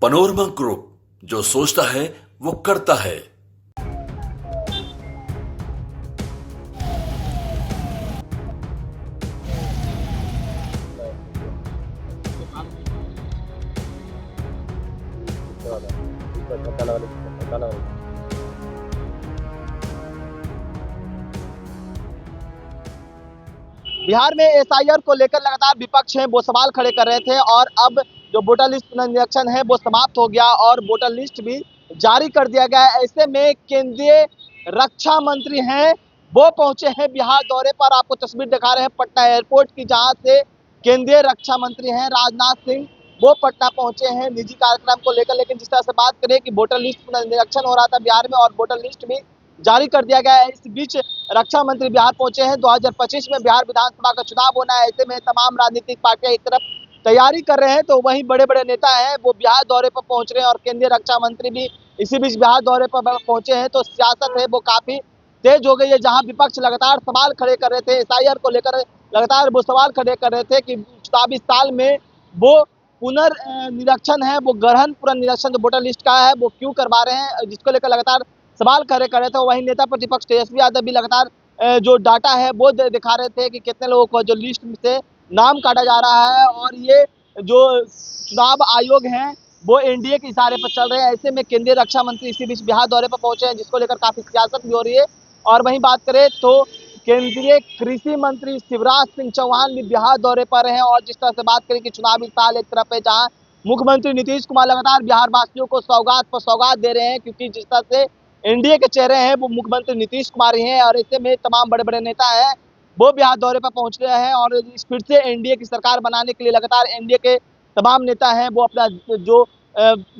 Panorama group, जो सोचता है वो करता है। बिहार में एसआईआर को लेकर लगातार विपक्ष है वो सवाल खड़े कर रहे थे और अब जो वोटर लिस्ट पुनरीक्षण है वो समाप्त हो गया और वोटर लिस्ट भी जारी कर दिया गया है। ऐसे में केंद्रीय रक्षा मंत्री हैं वो पहुंचे हैं बिहार दौरे पर। आपको तस्वीर दिखा रहे हैं पटना एयरपोर्ट की, जहां से केंद्रीय रक्षा मंत्री हैं राजनाथ सिंह वो पटना पहुंचे हैं निजी कार्यक्रम को लेकर। लेकिन जिस तरह से बात करें कि वोटर लिस्ट पुनरीक्षण हो रहा था बिहार में और वोटर लिस्ट भी जारी कर दिया गया है, इस बीच रक्षा मंत्री बिहार पहुंचे हैं। 2025 में बिहार विधानसभा का चुनाव होना है। ऐसे में तमाम राजनीतिक पार्टियां एक तरफ तैयारी कर रहे हैं तो वहीं बड़े बड़े नेता हैं वो बिहार दौरे पर पहुंच रहे हैं और केंद्रीय रक्षा मंत्री भी इसी बीच बिहार दौरे पर पहुंचे हैं। तो सियासत है वो काफी तेज हो गई है, जहां विपक्ष लगातार सवाल खड़े कर रहे थे एसआईआर को लेकर। लगातार वो सवाल खड़े कर रहे थे कि चुनावी साल में वो पुनर्निरीक्षण है, वो गहन पुनर्निरीक्षण जो वोटर लिस्ट का है वो क्यों करवा रहे हैं, जिसको लेकर लगातार सवाल खड़े कर रहे थे। वहीं नेता प्रतिपक्ष तेजस्वी यादव भी लगातार जो डाटा है वो दिखा रहे थे कि कितने लोगों को जो लिस्ट से नाम काटा जा रहा है और ये जो चुनाव आयोग हैं वो एनडीए के इशारे पर चल रहे हैं। ऐसे में केंद्रीय रक्षा मंत्री इसी बीच बिहार दौरे पर पहुंचे हैं, जिसको लेकर काफी सियासत भी हो रही है। और वहीं बात करें तो केंद्रीय कृषि मंत्री शिवराज सिंह चौहान भी बिहार दौरे पर हैं। और जिस तरह से बात करें कि चुनावी साल एक तरफ है, जहां मुख्यमंत्री नीतीश कुमार लगातार बिहार वासियों को सौगात पर सौगात दे रहे हैं, क्योंकि जिस तरह से एनडीए के चेहरे हैं वो मुख्यमंत्री नीतीश कुमार ही हैं। और ऐसे में तमाम बड़े बड़े नेता हैं वो बिहार दौरे पर पहुंच रहे हैं और फिर से एनडीए की सरकार बनाने के लिए लगातार एनडीए के तमाम नेता हैं वो अपना जो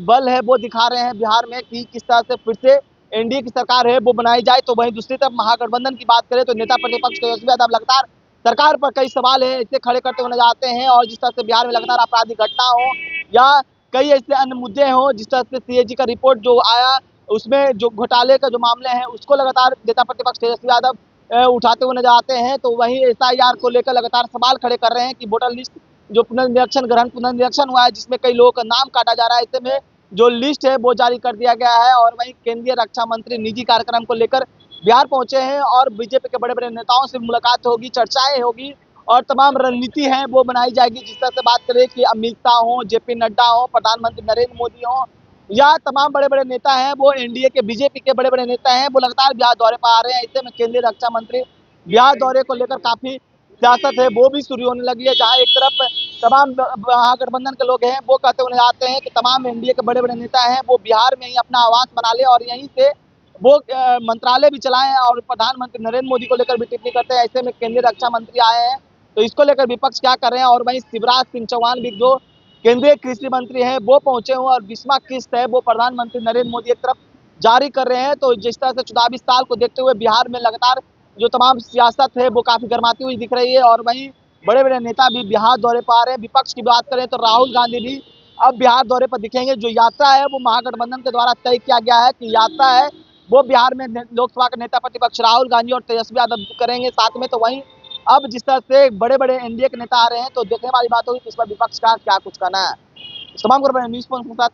बल है वो दिखा रहे हैं बिहार में कि किस तरह से फिर से एनडीए की सरकार है वो बनाई जाए। तो वहीं दूसरी तरफ महागठबंधन की बात करें तो नेता प्रतिपक्ष तेजस्वी यादव लगातार सरकार पर कई सवाल है ऐसे खड़े करते हुए नजर आते हैं। और जिस तरह से बिहार में लगातार आपराधिक घटना हो या कई ऐसे अन्य मुद्दे हों, जिस तरह से सीएजी का रिपोर्ट जो आया उसमें जो घोटाले का जो मामले हैं उसको लगातार नेता प्रतिपक्ष तेजस्वी यादव उठाते हुए नजर आते हैं। तो वहीं एसआईआर को लेकर लगातार सवाल खड़े कर रहे हैं कि वोटर लिस्ट जो पुनर्निरीक्षण गहन पुनर्निरीक्षण हुआ है जिसमें कई लोगों का नाम काटा जा रहा है, ऐसे में जो लिस्ट है वो जारी कर दिया गया है। और वहीं केंद्रीय रक्षा मंत्री निजी कार्यक्रम को लेकर बिहार पहुंचे हैं और बीजेपी के बड़े बड़े नेताओं से मुलाकात होगी, चर्चाएं होगी और तमाम रणनीति है वो बनाई जाएगी। जिस तरह से बात करें कि अमित शाह हो, जेपी नड्डा हो, प्रधानमंत्री नरेंद्र मोदी हो या तमाम बड़े बड़े नेता हैं वो एनडीए के बीजेपी के बड़े बड़े नेता हैं वो लगातार बिहार दौरे पर आ रहे हैं। ऐसे में केंद्रीय रक्षा मंत्री बिहार दौरे को लेकर काफी सियासत है वो भी शुरू होने लगी है, जहां एक तरफ तमाम महागठबंधन के लोग हैं वो कहते हुए आते हैं कि तमाम एनडीए के बड़े बड़े नेता हैं वो बिहार में ही अपना आवास बना ले और यहीं से वो मंत्रालय भी चलाएं और प्रधानमंत्री नरेंद्र मोदी को लेकर भी टिप्पणी करते हैं। ऐसे में केंद्रीय रक्षा मंत्री आए हैं तो इसको लेकर विपक्ष क्या कर रहे हैं। और वहीं शिवराज सिंह चौहान भी जो केंद्रीय कृषि मंत्री हैं वो पहुंचे हुए और बीसवां किस्त है वो प्रधानमंत्री नरेंद्र मोदी एक तरफ जारी कर रहे हैं। तो जिस तरह से चुनावी साल को देखते हुए बिहार में लगातार जो तमाम सियासत है वो काफी गर्माती हुई दिख रही है। और वहीं बड़े बड़े नेता भी बिहार दौरे पर आ रहे हैं। विपक्ष की बात करें तो राहुल गांधी भी अब बिहार दौरे पर दिखेंगे। जो यात्रा है वो महागठबंधन के द्वारा तय किया गया है कि यात्रा है वो बिहार में लोकसभा के नेता प्रतिपक्ष राहुल गांधी और तेजस्वी यादव करेंगे साथ में। तो वहीं अब जिस तरह से बड़े बड़े एनडीए के नेता आ रहे हैं तो देखने वाली बात होगी कि इस पर विपक्ष का क्या कुछ कहना है। तमाम न्यूज़ के साथ